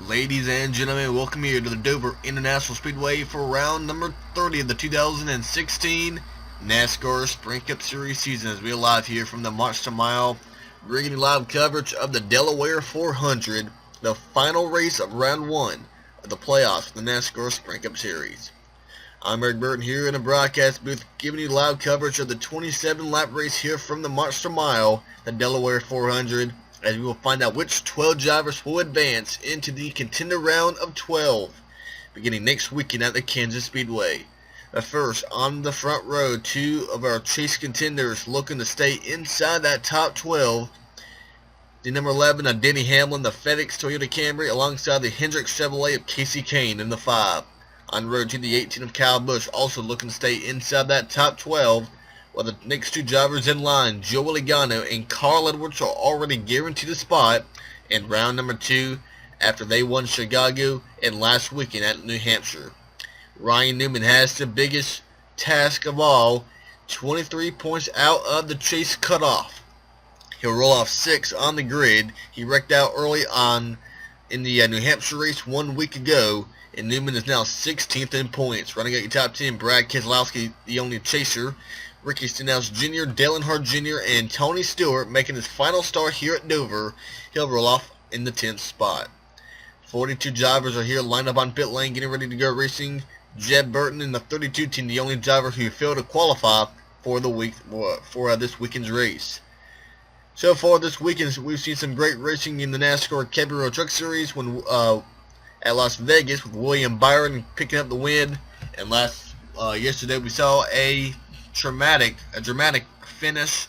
Ladies and gentlemen, welcome here to the Dover International Speedway for round number 30 of the 2016 NASCAR Sprint Cup Series season, as we are live here from the March to Mile, bringing you live coverage of the Delaware 400, the final race of round 1 of the playoffs of the NASCAR Sprint Cup Series. I'm Eric Burton here in the broadcast booth, giving you live coverage of the 27-lap race here from the March to Mile, the Delaware 400, as we will find out which 12 drivers will advance into the Contender Round of 12, beginning next weekend at the Kansas Speedway. But first, on the front row, two of our chase contenders looking to stay inside that top 12. The number 11 of Denny Hamlin, the FedEx Toyota Camry, alongside the Hendrick Chevrolet of Casey Kane in the 5. On road to the 18 of Kyle Busch, also looking to stay inside that top 12. While the next two drivers in line, Joey Logano and Carl Edwards, are already guaranteed a spot in round number 2 after they won Chicago and last weekend at New Hampshire. Ryan Newman has the biggest task of all, 23 points out of the chase cutoff. He'll roll off 6 on the grid. He wrecked out early on in the New Hampshire race 1 week ago, and Newman is now 16th in points. Running out your top 10, Brad Keselowski, the only chaser. Ricky Stenhouse Jr., Dale Earnhardt Jr., and Tony Stewart making his final start here at Dover. He'll roll off in the 10th spot. 42 drivers are here lined up on pit lane getting ready to go racing. Jeb Burton in the 32 team, the only driver who failed to qualify for this weekend's race. So far this weekend, we've seen some great racing in the NASCAR Cabrera Truck Series at Las Vegas, with William Byron picking up the win. And yesterday we saw a dramatic finish,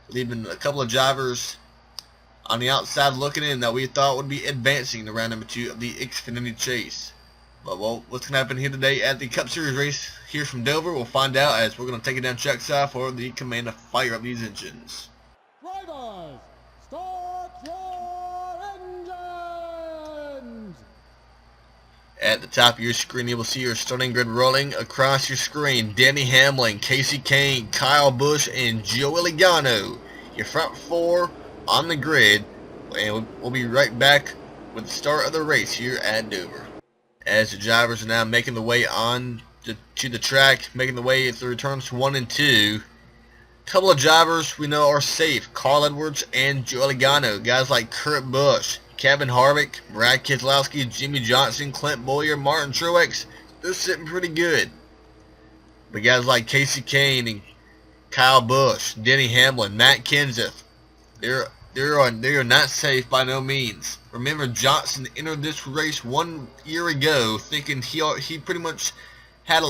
leaving a couple of drivers on the outside looking in that we thought would be advancing to round number 2 of the Xfinity Chase. But what's going to happen here today at the Cup Series race here from Dover, we'll find out as we're going to take it down trackside for the command to fire up these engines. Drivers, start your engines! At the top of your screen, you will see your starting grid rolling across your screen. Denny Hamlin, Casey Kane, Kyle Busch, and Joey Logano. Your front 4 on the grid, and we'll be right back with the start of the race here at Dover. As the drivers are now making the way on to the track, making the way through turns 1 and 2. A couple of drivers we know are safe, Carl Edwards and Joey Logano. Guys like Kurt Busch, Kevin Harvick, Brad Keselowski, Jimmy Johnson, Clint Bowyer, Martin Truex, they're sitting pretty good. But guys like Casey Kane and Kyle Busch, Denny Hamlin, Matt Kenseth, they are not safe by no means. Remember, Johnson entered this race 1 year ago thinking he pretty much had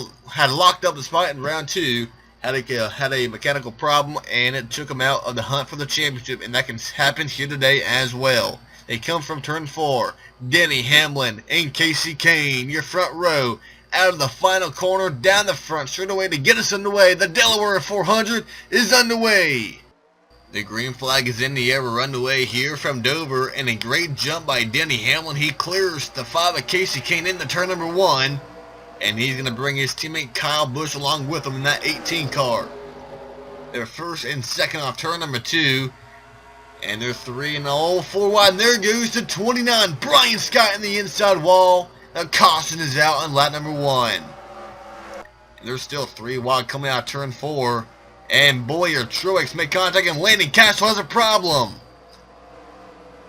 locked up the spot in round 2, had a mechanical problem, and it took him out of the hunt for the championship, and that can happen here today as well. They come from turn 4. Denny Hamlin and Casey Kane, your front row, out of the final corner, down the front, straight away to get us underway. The Delaware 400 is underway. The green flag is in the air. We're underway here from Dover, and a great jump by Denny Hamlin. He clears the 5 of Casey Kane into turn number 1, and he's going to bring his teammate Kyle Busch along with him in that 18 car. They're first and second off turn number 2. And they're 3 and 4 wide. And there goes the 29. Brian Scott in the inside wall. Now caution is out on lap number 1. And there's still 3 wide coming out turn 4. And Bowyer, Truex make contact, and Landon Castro has a problem.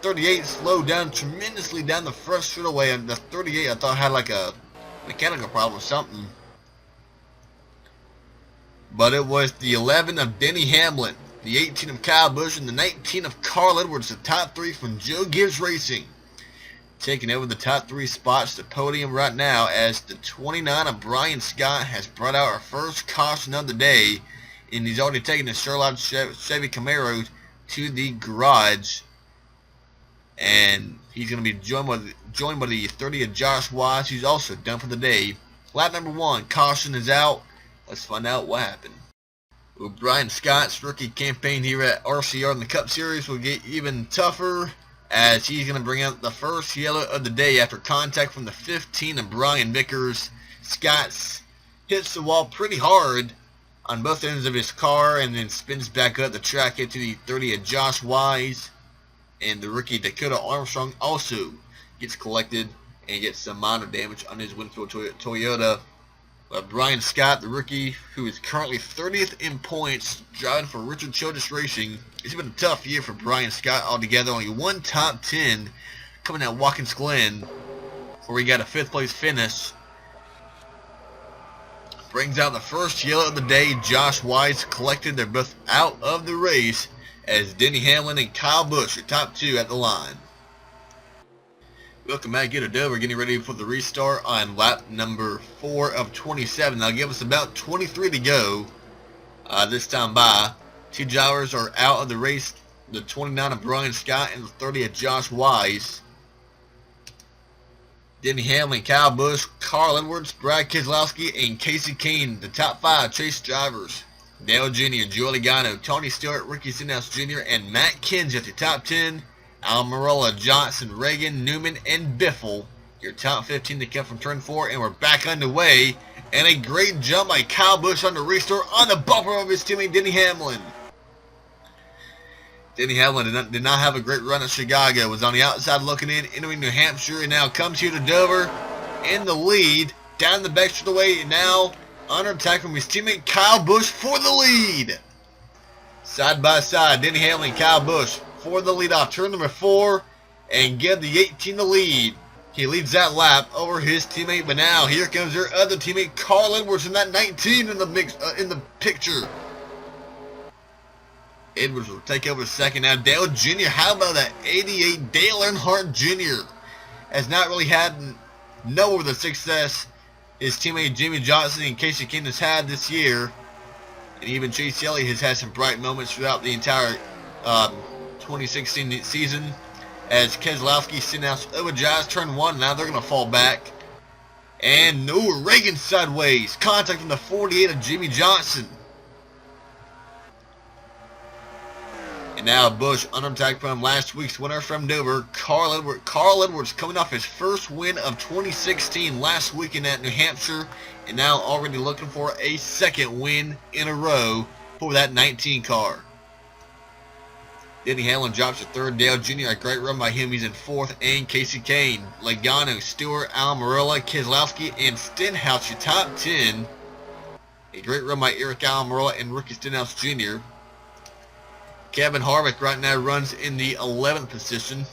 38 slowed down tremendously down the front straightaway. And the 38 I thought had like a mechanical problem or something. But it was the 11 of Denny Hamlin, the 18 of Kyle Busch, and the 19 of Carl Edwards, the top 3 from Joe Gibbs Racing. Taking over the top 3 spots, the podium right now, as the 29 of Brian Scott has brought out our first caution of the day, and he's already taken the Charlotte Chevy Camaro to the garage. And he's going to be joined by the 30 of Josh Wise, who's also done for the day. Lap number 1, caution is out. Let's find out what happened. Well, Brian Scott's rookie campaign here at RCR in the Cup Series will get even tougher, as he's going to bring out the first yellow of the day after contact from the 15 of Brian Vickers. Scott hits the wall pretty hard on both ends of his car and then spins back up the track into the 30 of Josh Wise. And the rookie Dakota Armstrong also gets collected and gets some minor damage on his Winfield Toyota. Brian Scott, the rookie, who is currently 30th in points, driving for Richard Childress Racing. It's been a tough year for Brian Scott altogether. Only one top 10 coming out Watkins Glen, where he got a 5th place finish. Brings out the first yellow of the day. Josh Wise collected. They're both out of the race as Denny Hamlin and Kyle Busch are top 2 at the line. Welcome back at Dover, getting ready for the restart on lap number 4 of 27. That'll give us about 23 to go this time by. 2 drivers are out of the race. The 29 of Brian Scott and the 30 of Josh Wise. Denny Hamlin, Kyle Busch, Carl Edwards, Brad Keselowski, and Casey Kane, the top 5 chase drivers. Dale Jr., Joey Logano, Tony Stewart, Ricky Stenhouse Jr., and Matt Kenseth, the top 10. Almirola, Johnson, Reagan, Newman, and Biffle. Your top 15 to come from turn 4, and we're back underway. And a great jump by Kyle Busch on the restart on the bumper of his teammate Denny Hamlin. Denny Hamlin did not have a great run at Chicago. Was on the outside looking in, entering New Hampshire, and now comes here to Dover in the lead. Down the back straightaway, and now under attack from his teammate Kyle Busch for the lead. Side by side, Denny Hamlin and Kyle Busch for the lead off turn number 4 and give the 18 the lead. He leads that lap over his teammate, but now here comes their other teammate Carl Edwards in that 19 in the mix in the picture. Edwards will take over second. Now Dale Jr., how about that 88 Dale Earnhardt Jr. has not really had no of the success his teammate Jimmy Johnson and Casey Kane has had this year, and even Chase Elliott has had some bright moments throughout the entire 2016 season as Keselowski Stenhouse overdrives turn 1. Now they're going to fall back. And no, Reagan sideways. Contact from the 48 of Jimmy Johnson. And now Busch under attack from last week's winner from Dover, Carl Edwards coming off his first win of 2016 last weekend at New Hampshire, and now already looking for a second win in a row for that 19 car. Denny Hamlin drops to 3rd. Dale Jr., a great run by him. He's in 4th. And Casey Kane, Logano, Stewart, Almirola, Keselowski, and Stenhouse, your top 10. A great run by Eric Almirola and Ricky Stenhouse Jr. Kevin Harvick right now runs in the 11th position.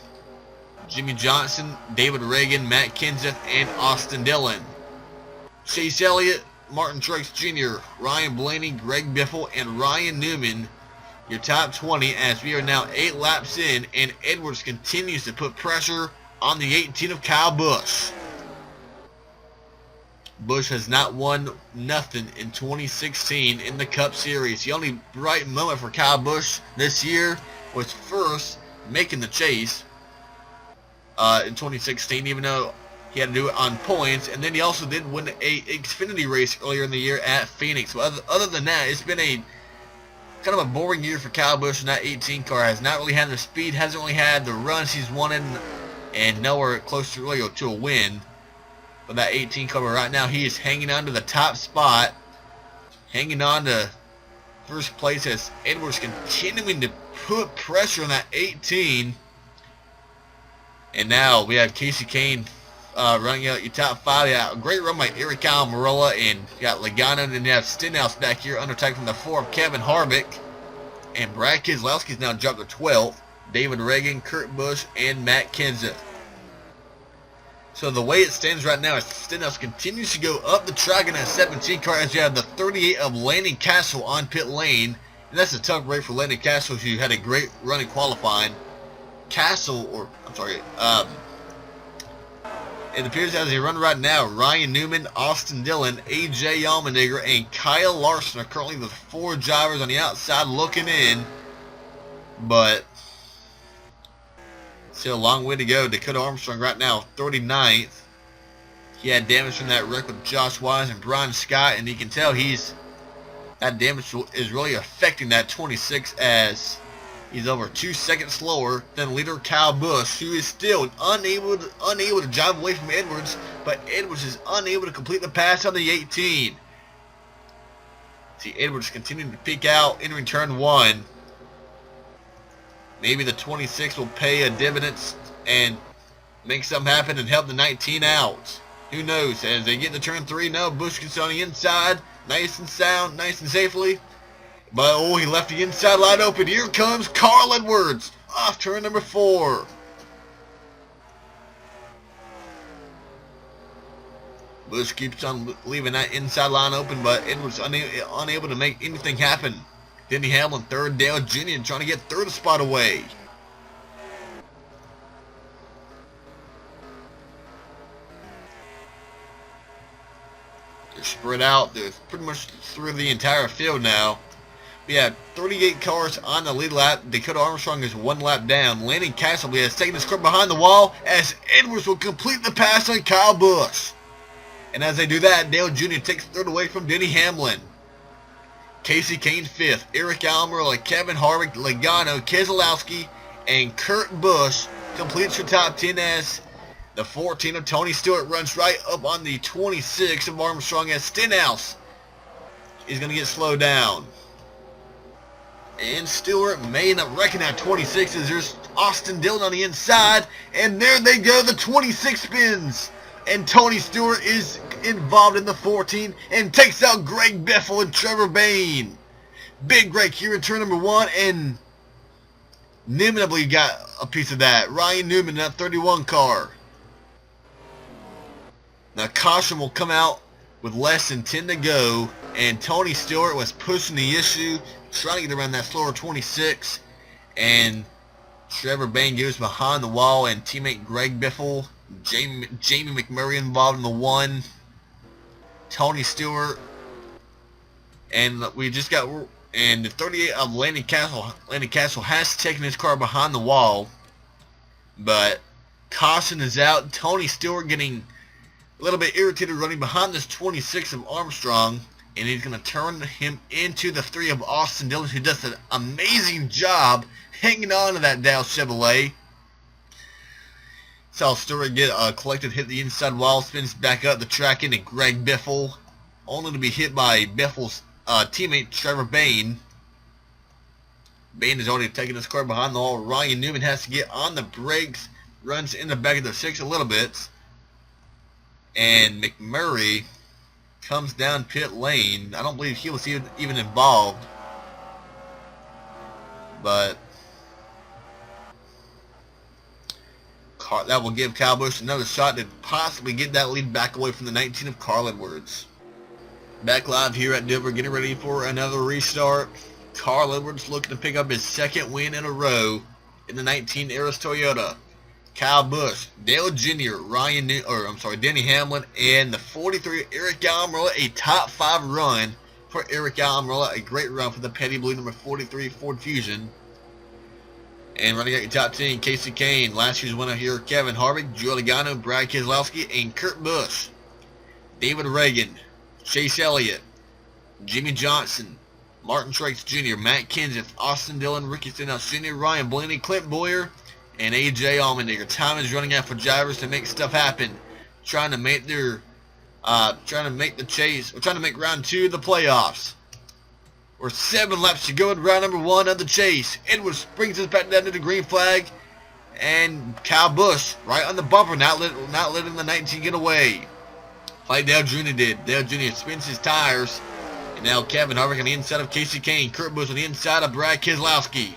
Jimmy Johnson, David Reagan, Matt Kenseth, and Austin Dillon. Chase Elliott, Martin Truex Jr., Ryan Blaney, Greg Biffle, and Ryan Newman, your top 20, as we are now 8 laps in, and Edwards continues to put pressure on the 18 of Kyle Busch. Busch has not won nothing in 2016 in the Cup Series. The only bright moment for Kyle Busch this year was first making the chase in 2016, even though he had to do it on points, and then he also did win a Xfinity race earlier in the year at Phoenix. So other than that, it's been a kind of a boring year for Kyle Busch, and that 18 car has not really had the speed, hasn't really had the runs he's wanted, and nowhere close to really to a win. But that 18 car right now, he is hanging on to the top spot, hanging on to first place as Edwards continuing to put pressure on that 18. And now we have Casey Kane running out your top 5. Yeah, a great run by Eric Almirola, and you got Logano, and then you have Stenhouse back here under attack from the 4 of Kevin Harvick. And Brad Keselowski's now jumped to 12th. David Reagan, Kurt Busch, and Matt Kenseth. So the way it stands right now is Stenhouse continues to go up the track in that 17 car as you have the 38 of Landon Castle on pit lane. And that's a tough break for Landon Castle, who had a great run in qualifying. It appears as they run right now, Ryan Newman, Austin Dillon, AJ Allmendinger, and Kyle Larson are currently the 4 drivers on the outside looking in. But still a long way to go. Dakota Armstrong right now 39th. He had damage from that wreck with Josh Wise and Brian Scott, and you can tell that damage is really affecting that 26 as he's over 2 seconds slower than leader Kyle Busch, who is still unable to drive away from Edwards, but Edwards is unable to complete the pass on the 18. See Edwards continuing to peek out, entering turn 1. Maybe the 26 will pay a dividend and make something happen and help the 19 out. Who knows? As they get to turn 3, now Busch gets on the inside, nice and sound, nice and safely. But oh, he left the inside line open. Here comes Carl Edwards off turn number 4. Busch keeps on leaving that inside line open, but Edwards unable to make anything happen. Denny Hamlin, third. Dale Jr. trying to get third spot away. They're spread out. They're pretty much through the entire field now. We have 38 cars on the lead lap. Dakota Armstrong is 1 lap down. Landon Castle has taken his car behind the wall as Edwards will complete the pass on Kyle Busch. And as they do that, Dale Jr. takes third away from Denny Hamlin. Casey Kane 5th. Eric Almirola, Kevin Harvick, Logano, Keselowski, and Kurt Busch completes your top 10 as the 14 of Tony Stewart runs right up on the 26 of Armstrong as Stenhouse is going to get slowed down. And Stewart may not reckon that 26 as there's Austin Dillon on the inside. And there they go, the 26 spins. And Tony Stewart is involved in the 14 and takes out Greg Biffle and Trevor Bayne. Big Greg here in turn number 1, and Newman, I believe, got a piece of that. Ryan Newman in that 31 car. Now caution will come out with less than 10 to go, and Tony Stewart was pushing the issue, trying to get around that slower 26, and Trevor Bayne goes behind the wall, and teammate Greg Biffle, Jamie McMurray involved in the 1, Tony Stewart, and we just got, and the 38 of Landon Castle. Landon Castle has taken his car behind the wall, but caution is out. Tony Stewart getting a little bit irritated running behind this 26 of Armstrong, and he's going to turn him into the 3 of Austin Dillon, who does an amazing job hanging on to that Dow Chevrolet. Saw Stewart get a collected hit the inside wall, spins back up the track into Greg Biffle, only to be hit by Biffle's teammate Trevor Bayne. Bayne has already taken his car behind the wall. Ryan Newman has to get on the brakes, runs in the back of the 6 a little bit, and McMurray comes down pit lane. I don't believe he was even involved, but that will give Kyle Busch another shot to possibly get that lead back away from the 19 of Carl Edwards. Back live here at Delaware, getting ready for another restart. Carl Edwards looking to pick up his 2nd win in a row in the 19 Eris Toyota. Kyle Busch, Dale Jr., Denny Hamlin, and the 43 Eric Almirola, a top 5 run for Eric Almirola, a great run for the Petty Blue number 43 Ford Fusion. And running out your top 10, Casey Kane, last year's winner here, Kevin Harvick, Joey Logano, Brad Keselowski, and Kurt Busch. David Reagan, Chase Elliott, Jimmy Johnson, Martin Truex Jr., Matt Kenseth, Austin Dillon, Ricky Stenhouse Jr., Ryan Blaney, Clint Boyer, and A.J. Allmendinger. Time is running out for drivers to make stuff happen, trying to make the chase, or trying to make round 2 of the playoffs. We're 7 laps to go in round number 1 of the chase. Edwards brings us back down to the green flag, and Kyle Busch right on the bumper, not letting the 19 get away. Like Dale Jr. did. Dale Jr. spins his tires, and now Kevin Harvick on the inside of Casey Kane. Kurt Busch on the inside of Brad Keselowski.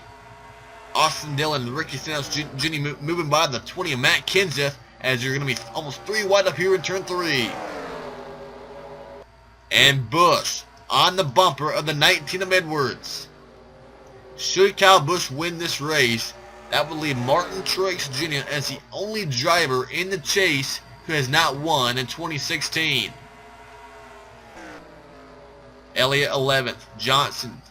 Austin Dillon and Ricky Stenhouse Jr. moving by the 20 of Matt Kenseth, as you're going to be almost 3 wide up here in turn 3. And Busch on the bumper of the 19 of Edwards. Should Kyle Busch win this race, that would leave Martin Truex Jr. as the only driver in the chase who has not won in 2016. Elliott 11th, Johnson.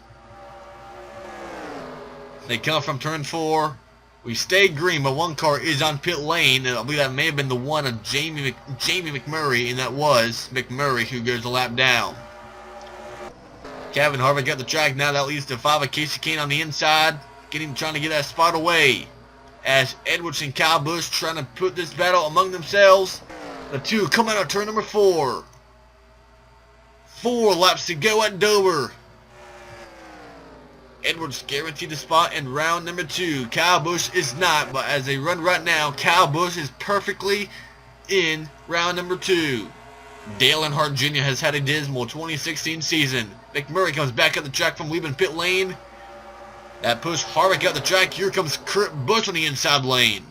They come from turn 4. We stayed green, but one car is on pit lane, and I believe that may have been the one of Jamie McMurray, and that was McMurray who goes a lap down. Kevin Harvick got the track now. That leads to 5 of Casey Kane on the inside, trying to get that spot away. As Edwards and Kyle Busch trying to put this battle among themselves. The 2 come out of turn number 4. 4 laps to go at Dover. Edwards guaranteed a spot in round number 2. Kyle Busch is not, but as they run right now, Kyle Busch is perfectly in round number 2. Dale Earnhardt Jr. has had a dismal 2016 season. McMurray comes back up the track from leaving pit lane. That pushed Harvick out the track. Here comes Kurt Busch on the inside lane.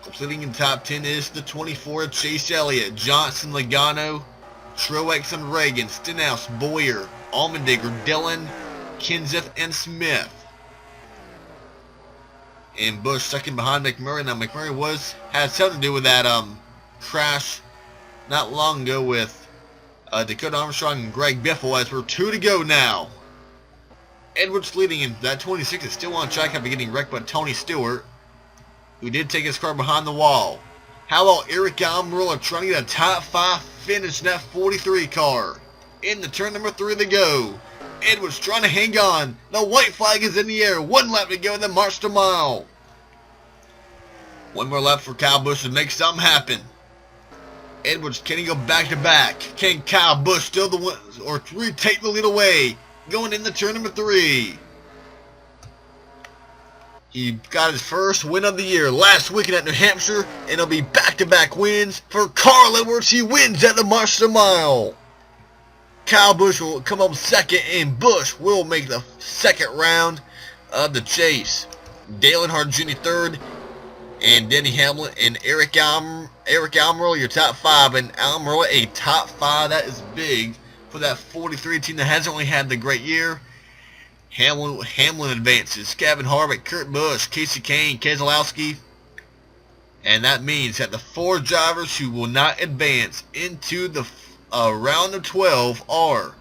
Completing in top 10 is the 24 Chase Elliott, Johnson, Logano, Truex and Reagan, Stenhouse, Boyer, Allmendinger, Dillon, Kenseth, and Smith. And Busch second behind McMurray. Now McMurray had something to do with that crash not long ago with Dakota Armstrong and Greg Biffle, as we're 2 to go now. Edwards leading in that 26 is still on track after getting wrecked by Tony Stewart, who did take his car behind the wall. How about Eric Almirola trying to get a top 5 finish in that 43 car? In the turn number 3 to go. Edwards trying to hang on. The white flag is in the air. 1 lap to go in the March to Mile. 1 more lap for Kyle Busch to make something happen. Edwards, can he go back to back? Can Kyle Busch still the win or retake the lead away? Going in the turn number 3. He got his first win of the year last weekend at New Hampshire, and it'll be back-to-back wins for Carl Edwards. He wins at the March to Mile. Kyle Busch will come home second, and Busch will make the second round of the chase. Dale Earnhardt Jr. third, and Denny Hamlin and Eric Almirola your top 5, and Almirola a top 5. That is big for that 43 team that hasn't really had the great year. Hamlin advances. Kevin Harvick, Kurt Busch, Casey Kane, Keselowski. And that means that the 4 drivers who will not advance into the round of 12 are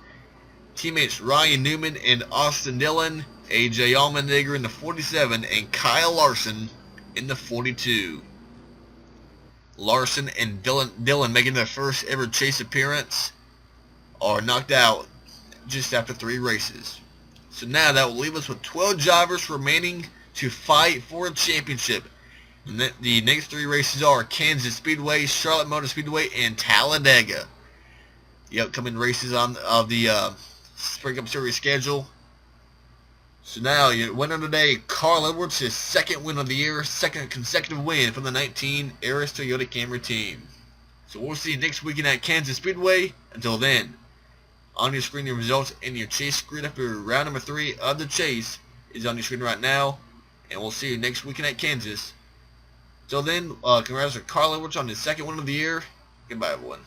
teammates Ryan Newman and Austin Dillon, AJ Allmendinger in the 47, and Kyle Larson in the 42. Larson and Dillon making their first ever chase appearance are knocked out just after 3 races. So now that will leave us with 12 drivers remaining to fight for a championship. And the next 3 races are Kansas Speedway, Charlotte Motor Speedway, and Talladega. The upcoming races of the Spring Cup Series schedule. So now your winner today, Carl Edwards, his 2nd win of the year, 2nd consecutive win from the 19 Aris Toyota Camry team. So we'll see you next weekend at Kansas Speedway. Until then, on your screen, your results and your chase screen after round number 3 of the chase is on your screen right now. And we'll see you next weekend at Kansas. Till then, congrats to Carl Edwards on his 2nd win of the year. Goodbye, everyone.